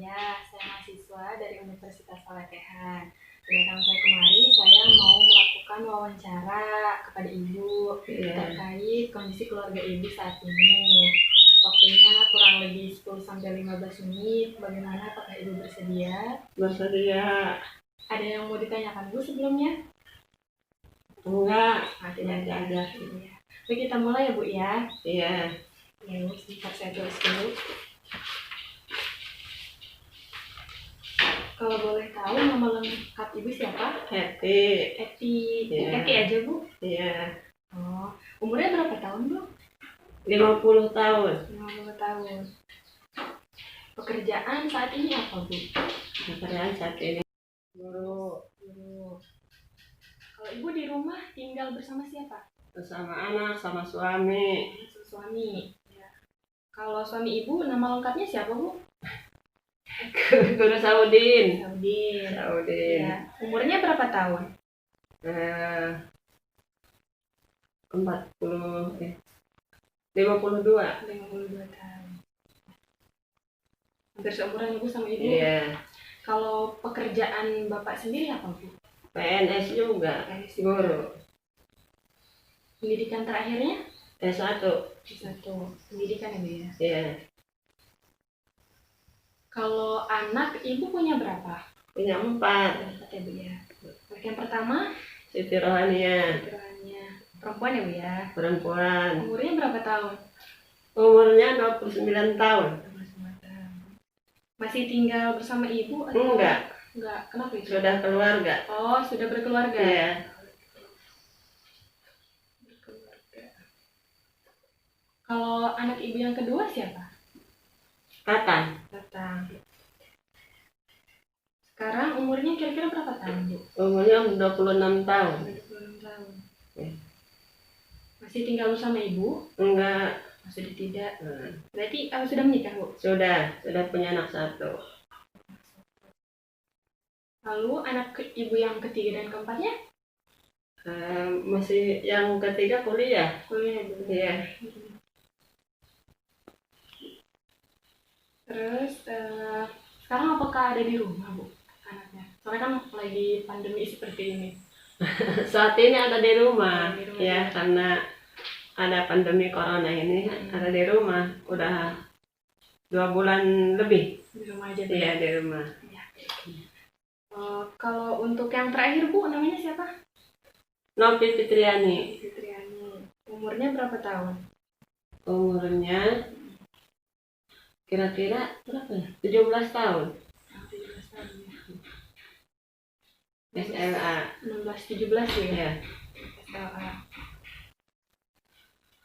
saya mahasiswa dari Universitas Palatehan. Kedatangan saya kemari, saya mau melakukan wawancara kepada Ibu terkait kondisi keluarga Ibu saat ini. Waktunya kurang lebih 10-15 menit. Bagaimana, apakah Ibu bersedia? Bersedia. Ada yang mau ditanyakan Bu sebelumnya? Enggak. Tidak ada. Baik, kita mulai ya Bu ya. Iya. Ya, sebentar saya tulis dulu. Kalau boleh tahu nama lengkap Ibu siapa? Happy. Iya. Happy aja Bu? Iya. Oh, umurnya berapa tahun Bu? 50 tahun. 50 tahun. Pekerjaan saat ini apa Bu? Pekerjaan saat ini guru. Kalau Ibu di rumah tinggal bersama siapa? Bersama anak, sama suami. Suami. Ya. Kalau suami Ibu nama lengkapnya siapa Bu? Guru Saudin. Saudin. Ya. Umurnya berapa tahun? 52 tahun. Hampir seumuran Ibu sama Ibu. Iya. Kalau pekerjaan Bapak sendiri apa Bu? PNS juga. Guru. Pendidikan terakhirnya? S1. Pendidikan ya Bu ya? Iya. Kalau anak Ibu punya berapa? Punya 4. 4 ya Bu ya. Anak yang pertama? Siti Rohania. Perempuan ya Bu ya? Perempuan. Umurnya berapa tahun? Umurnya 29 tahun. Masih tinggal bersama Ibu atau? Enggak. Kenapa itu? Sudah keluarga. Oh, sudah berkeluarga. Iya. Kalau anak Ibu yang kedua siapa? Tatang. Sekarang umurnya kira-kira berapa tahun Bu? Umurnya 26 tahun. 26 tahun. Ya. Masih tinggal bersama Ibu? Enggak. Sudah tidak. Berarti sudah menikah Bu? Sudah punya anak 1. Lalu anak Ibu yang ketiga dan keempatnya? Masih yang ketiga kuliah. Kuliah Bu? Iya. Terus sekarang apakah ada di rumah Bu anaknya? Soalnya kan lagi pandemi seperti ini. Saat ini ada di rumah. Ya, karena ada pandemi corona ini ada di rumah. Udah 2 bulan lebih. Di rumah aja Bu? Iya, di rumah. Ya. Kalau untuk yang terakhir Bu, namanya siapa? Novi Fitriani. Umurnya berapa tahun? Umurnya kira-kira berapa ya? 17 tahun. 17 tahun ya. SLA. 16-17 ya? SLA.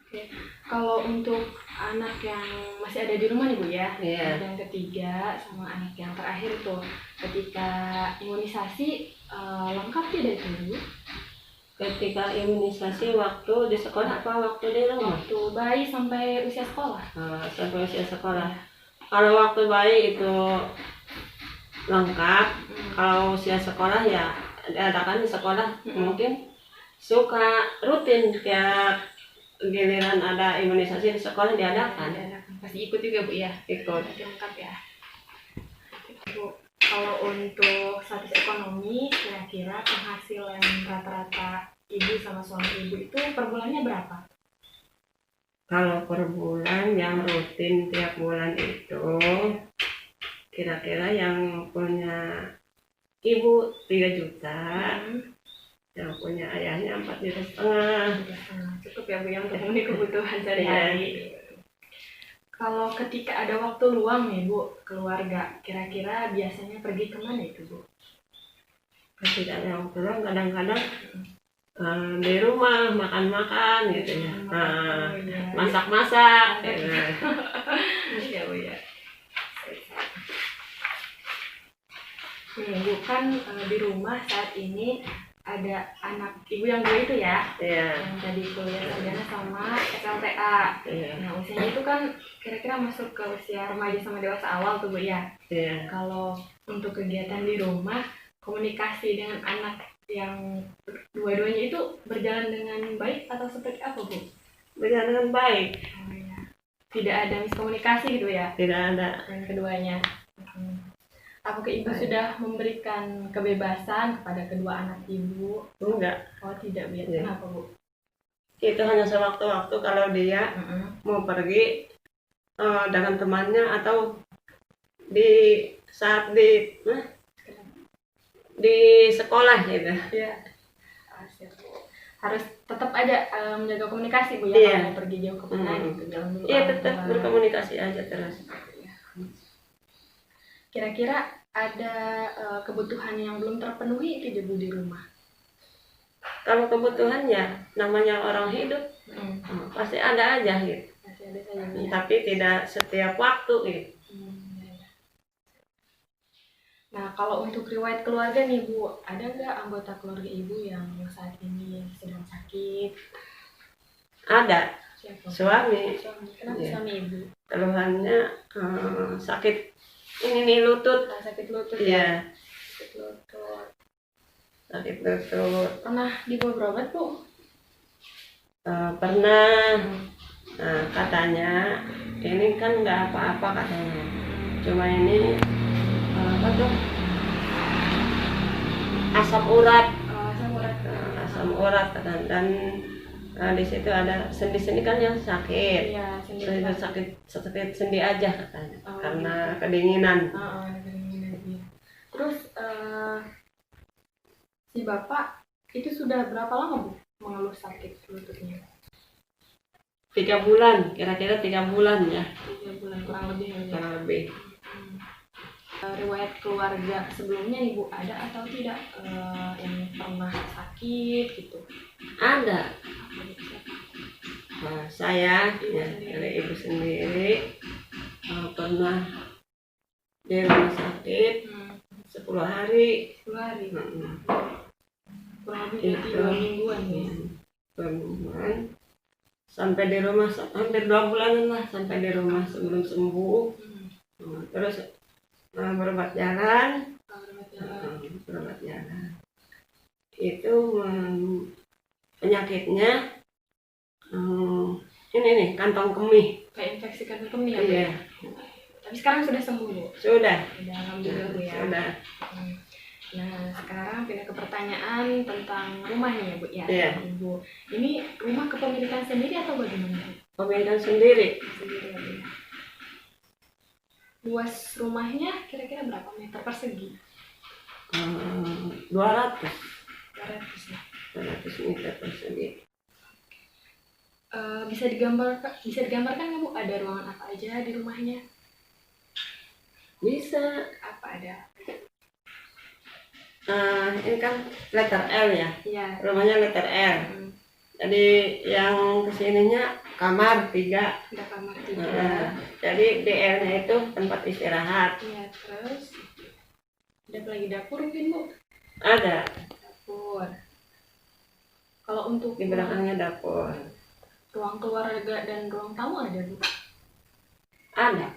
Oke. Kalau untuk anak yang masih ada di rumah nih Bu ya? Iya. Anak yang ketiga sama anak yang terakhir tuh, ketika imunisasi lengkap tidak itu Bu? Ketika imunisasi waktu di sekolah apa waktu di rumah? Waktu bayi sampai usia sekolah. Sampai usia sekolah. Kalau waktu bayi itu lengkap. Kalau usia sekolah ya diadakan di sekolah. Mungkin suka rutin tiap giliran ada imunisasi di sekolah diadakan. Pasti ikut juga Bu ya? Ikut. Lengkap ya. Bu, kalau untuk status ekonomi, kira-kira penghasilan rata-rata Ibu sama suami Ibu itu per bulannya berapa? Kalau per bulan yang rutin tiap bulan itu kira-kira yang punya Ibu 3 juta, yang punya ayahnya 4,5 juta. Cukup ya Bu yang untuk memenuhi kebutuhan sehari-hari. Kalau ketika ada waktu luang nih Bu, keluarga, kira-kira biasanya pergi kemana itu Bu? Ketika ada waktu luang kadang-kadang di rumah makan-makan gitu ya. Masak-masak. Iya Bu ya. Bu kan di rumah saat ini ada anak Ibu yang 2 itu ya? Iya. Yang tadi kuliah sarjana sama SLTA. Iya. Nah usianya itu kan kira-kira masuk ke usia remaja sama dewasa awal tuh Bu ya? Iya. Kalau untuk kegiatan di rumah, komunikasi dengan anak yang dua-duanya itu berjalan dengan baik atau seperti apa Bu? Berjalan dengan baik. Tidak ada miskomunikasi gitu ya? Tidak ada. Dengan keduanya. Apakah ibu sudah memberikan kebebasan kepada kedua anak ibu? Enggak. Oh tidak, Bu. Iya. Kenapa, Bu? Itu hanya sewaktu-waktu kalau dia mau pergi dengan temannya atau di saat di sekolah gitu. Iya. Siap, Bu. Harus tetap aja menjaga komunikasi, Bu, ya. Iya. Kalau mau pergi jauh ke mana gitu, jangan dulu. Iya, tetap berkomunikasi aja terus. Kira-kira ada kebutuhan yang belum terpenuhi tidak, Bu, di rumah? Kalau kebutuhan ya namanya orang hidup pasti ada aja gitu. Masih ada saja, Bu, ya. Tapi tidak setiap waktu gitu. Nah, kalau untuk riwayat keluarga nih, Bu, ada nggak anggota keluarga ibu yang saat ini sedang sakit? Ada. Siapa? Suami. Kenapa Iya. suami ibu? Keluhannya sakit ini nih lutut. Sakit lutut. Iya. Sakit lutut. Sakit lutut. Pernah dibawa berobat, Bu? Pernah. Nah, katanya ini kan nggak apa-apa katanya. Cuma ini apa tuh? Asam urat. Asam urat. Asam urat katanya. Dan di situ ada sendi-sendi kan yang sakit. Iya, sendi. Sakit sendi aja katanya. Karena gitu. kedinginan. Kedinginan, iya. Terus si bapak itu sudah berapa lama, Bu, mengeluh sakit lututnya? 3 bulan, kira-kira 3 bulan ya. 3 bulan kurang lebih ya. Kurang lebih. Riwayat keluarga sebelumnya ibu ada atau tidak yang pernah sakit gitu? Ada. Nah, saya ya, dari ibu sendiri pernah di rumah sakit 10 hari. 10 hari. Kurang lebih Itu 2 mingguan ya. 2 mingguan. Sampai di rumah hampir 2 bulanan lah sampai di rumah sebelum sembuh. Terus berobat jalan. Berobat jalan. Itu penyakitnya ini nih kantong kemih. Kayak infeksi kantong kemih ya, Bu? Iya. Tapi sekarang sudah sembuh, Bu? Sudah. Alhamdulillah, Bu, ya. Sudah. Nah, sekarang pindah ke pertanyaan tentang rumah nih ya, Bu, ya. Iya. Ibu, ini rumah kepemilikan sendiri atau bagaimana, Bu? Pemilikan sendiri. Sendiri ya, Bu. Luas rumahnya kira-kira berapa meter persegi? 200. 200 ya. 200 meter persegi. Bisa digambarkan nggak, Bu, ada ruangan apa aja di rumahnya? Bisa. Apa ada? Ini kan letter L ya. Iya. Rumahnya letter L. Jadi yang kesininya kamar 3. Ada kamar 3. Jadi di L-nya itu tempat istirahat. Iya, terus ada lagi dapur mungkin, Bu? Ada. Dapur. Kalau untuk Di belakangnya dapur. ruang keluarga dan ruang tamu ada, Bu? Ada.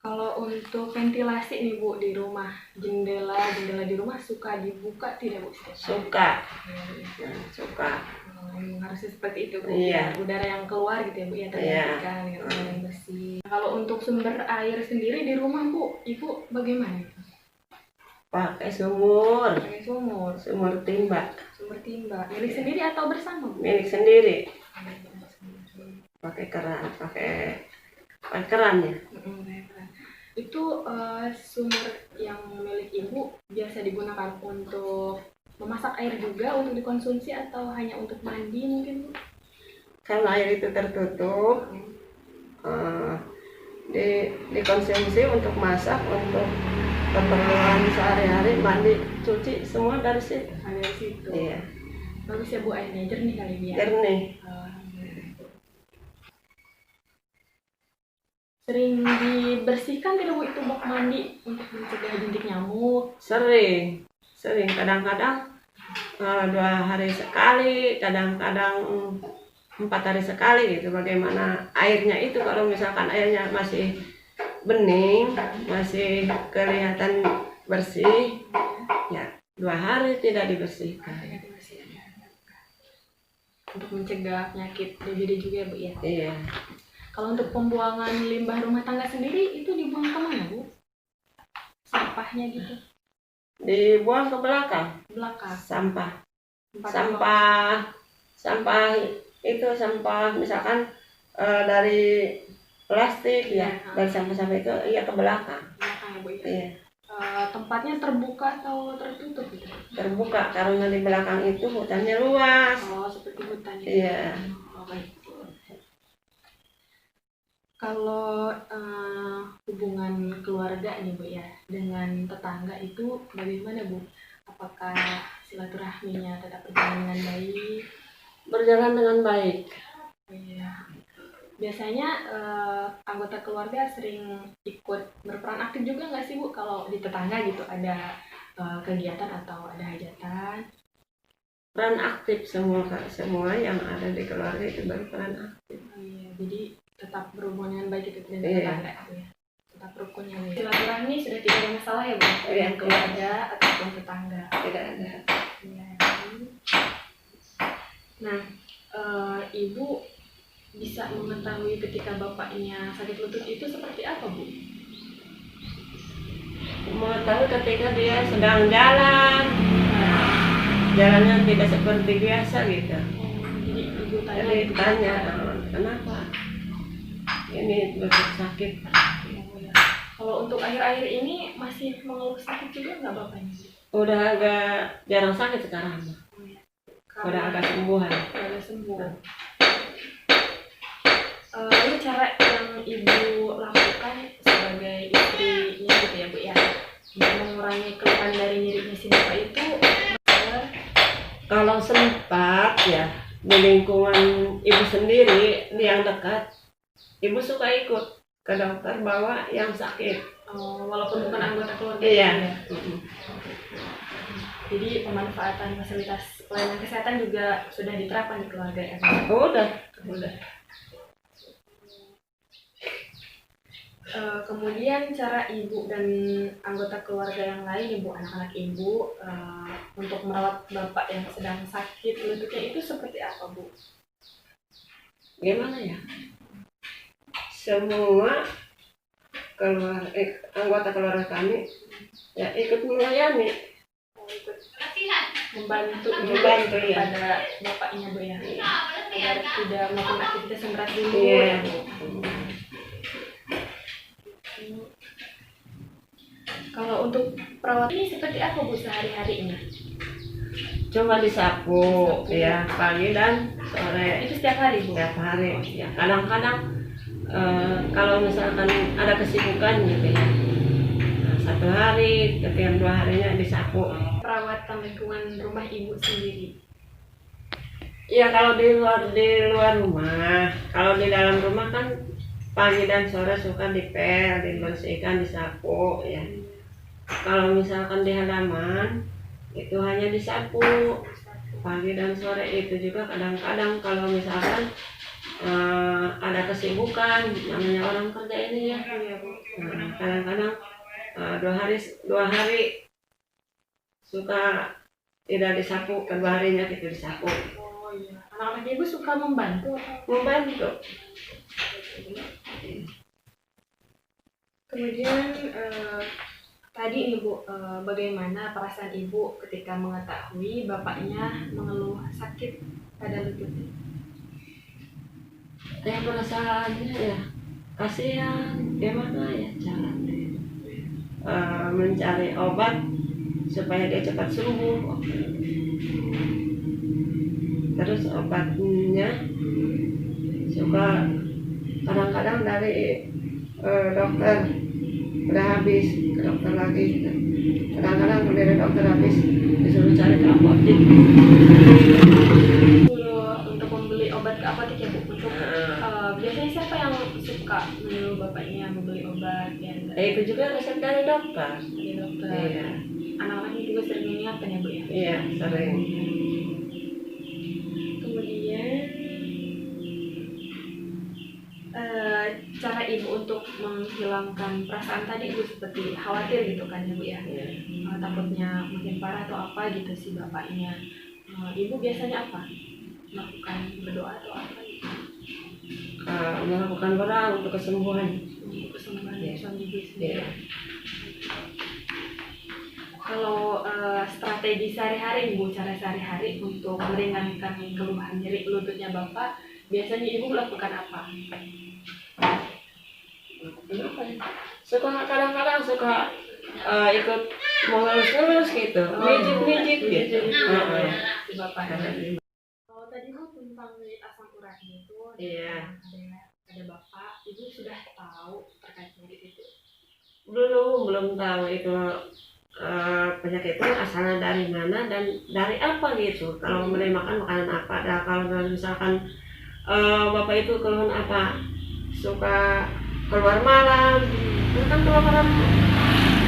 Kalau untuk ventilasi nih, Bu, di rumah, jendela di rumah suka dibuka tidak, Bu? Suka. Suka. Harusnya seperti itu, Bu. Iya. Udara yang keluar gitu ya, Bu, ya, tergantikan dengan udara yang bersih. Kalau untuk sumber air sendiri di rumah, Bu, Ibu bagaimana? Pakai sumur. Pakai sumur. Sumur timba. Sumur timba. Milik sendiri atau bersama, Bu? Milik sendiri. Pakai keran, pakai keran ya. Itu sumur yang milik Ibu biasa digunakan untuk memasak air juga untuk dikonsumsi atau hanya untuk mandi mungkin, Bu? Kalau air itu tertutup, dikonsumsi untuk masak, untuk keperluan sehari-hari, mandi, cuci, semua dari situ. Dari situ. Iya. Bagus ya, Bu, airnya jernih kali ya. Jernih. Sering dibersihkan tidak, Bu, itu bak mandi untuk mencegah bintik nyamuk? Sering. Kadang-kadang 2 hari sekali, kadang-kadang 4 hari sekali gitu. Bagaimana airnya itu, kalau misalkan airnya masih bening, masih kelihatan bersih, ya 2 hari tidak dibersihkan. Untuk mencegah penyakit DBD juga ya, Bu, ya? Iya. Kalau untuk pembuangan limbah rumah tangga sendiri itu dibuang kemana, Bu? Sampahnya gitu? Dibuang ke belakang. Belakang. Sampah itu sampah misalkan dari plastik ya, dari sampah-sampah itu ya ke belakang. Belakang ya, Bu ya? Iya. Tempatnya terbuka atau tertutup gitu? Terbuka karena di belakang itu hutannya luas. Oh, seperti hutan ya? Iya. Oh, baik. Kalau hubungan keluarga nih Bu ya dengan tetangga itu bagaimana Bu? Apakah silaturahminya tetap berjalan dengan baik? Berjalan dengan baik. Iya. Biasanya anggota keluarga sering ikut berperan aktif juga nggak sih Bu kalau di tetangga gitu ada kegiatan atau ada hajatan? Peran aktif semua yang ada di keluarga itu berperan aktif. Oh, iya, jadi tetap berhubungan dengan baik itu dengan Iya. tetangga ya. Tetap rukunnya. Silaturahmi sudah tidak ada masalah ya Bu dengan keluarga ataupun tetangga. Tidak ada. Ya. Nah, Ibu bisa mengetahui ketika bapaknya sakit lutut itu seperti apa Bu? Mengetahui ketika dia sedang jalan, jalannya tidak seperti biasa gitu. Jadi Ibu tanya. Jadi tanya kenapa ini lutut sakit. Kalau untuk akhir-akhir ini masih mengeluh sakit juga nggak bapaknya? Udah agak jarang sakit sekarang. Udah agak sembuhan. Udah sembuh. Lalu cara yang Ibu lakukan sebagai istrinya gitu ya Bu ya, untuk mengurangi keluhan dari nyerinya si bapak itu? Kalau sempat ya di lingkungan ibu sendiri yang dekat, ibu suka ikut ke dokter bawa yang sakit. Walaupun bukan anggota keluarga. Iya. Ya? Jadi pemanfaatan fasilitas pelayanan kesehatan juga sudah diterapkan di keluarga ya? Udah. Kemudian cara Ibu dan anggota keluarga yang lain, Ibu, anak-anak Ibu, untuk merawat bapak yang sedang sakit lututnya itu seperti apa, Bu? Gimana ya? Semua anggota keluarga kami ya ikut melayani, membantu ya pada bapaknya Bu ya, agar tidak melakukan aktivitas yang berat dulu. Iya. Ya, Bu. Kalau untuk perawat ini seperti apa Bu sehari-hari ini? Cuma disapu ya pagi dan sore. Itu setiap hari Bu? Setiap hari. Ya kadang-kadang kalau misalkan ada kesibukan gitu ya, satu hari, kemudian 2 harinya disapu. Perawatan lingkungan rumah Ibu sendiri? Ya kalau di luar rumah, kalau di dalam rumah kan pagi dan sore suka dipel, dibersihkan, disapu ya. Kalau misalkan di halaman itu hanya disapu pagi dan sore. Itu juga kadang-kadang kalau misalkan ada kesibukan, namanya orang kerja ini ya. Kadang-kadang 2 hari suka tidak disapu, kedua harinya kita disapu. Oh iya. Anak-anak Ibu suka membantu? Membantu. Kemudian tadi Ibu, bagaimana perasaan Ibu ketika mengetahui bapaknya mengeluh sakit pada lututnya? Perasaannya ya kasihan, gimana ya caranya mencari obat supaya dia cepat sembuh. Terus obatnya suka kadang-kadang dari dokter udah habis, ke dokter lagi. Kadang-kadang dari dokter habis disuruh cari ke apotek. Untuk membeli obat ke apotek ya Bu? Untuk biasanya siapa yang suka menyuruh bapaknya membeli obat? Itu juga resep dari dokter. Dari dokter. Iya. Anak-anaknya juga sering mengingatkan ya Bu ya? Iya, sering. Kemudian cara Ibu untuk menghilangkan perasaan tadi Ibu seperti khawatir gitu kan ya Bu ya? Takutnya makin parah atau apa gitu si bapaknya. Ibu biasanya apa? Melakukan berdoa atau apa gitu? melakukan doa untuk kesembuhan. Kesembuhan Iya. urusan gigi Iya. sendiri. Kalau strategi sehari-hari Bu, cara sehari-hari untuk meringankan keluhan nyeri lututnya Bapak, biasanya Ibu melakukan apa? Kenapa ya? Suka kadang-kadang suka ikut mengelus-ngelus gitu, mijit-mijit gitu. Si Bapak. Kalau tadi Bu tentang nyeri asam uratnya itu, Iya. ada Bapak, Ibu sudah tahu terkait nyeri itu? Belum tahu itu penyakit itu asalnya dari mana dan dari apa gitu. Kalau mulai makan makanan apa, dan kalau misalkan bapak itu keluhan apa, suka keluar malam, itu kan keluar malam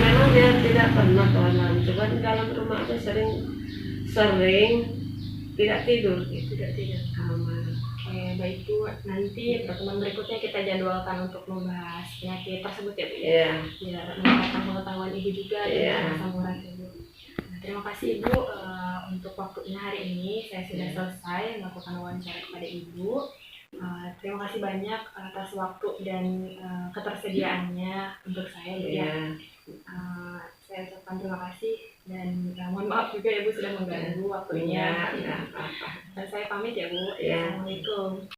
memang dia tidak pernah keluar malam, cuman dalam rumah itu sering tidak tidur gitu. Tidak tidur. Kalau malam. Oke, baik Bu. Nanti pertemuan berikutnya kita jadwalkan untuk membahas penyakit tersebut ya Bu. Iya. Biar meningkatkan pengetahuan Ibu juga Iya. tentang asam urat ya Bu. Nah, terima kasih Ibu untuk waktunya hari ini. Saya sudah selesai melakukan wawancara kepada Ibu. Terima kasih banyak atas waktu dan ketersediaannya untuk saya Bu. Iya. Saya ucapkan terima kasih dan mohon maaf juga ya Bu sudah mengganggu waktunya. Iya. Apa. Saya pamit ya Bu. Iya. Assalamualaikum.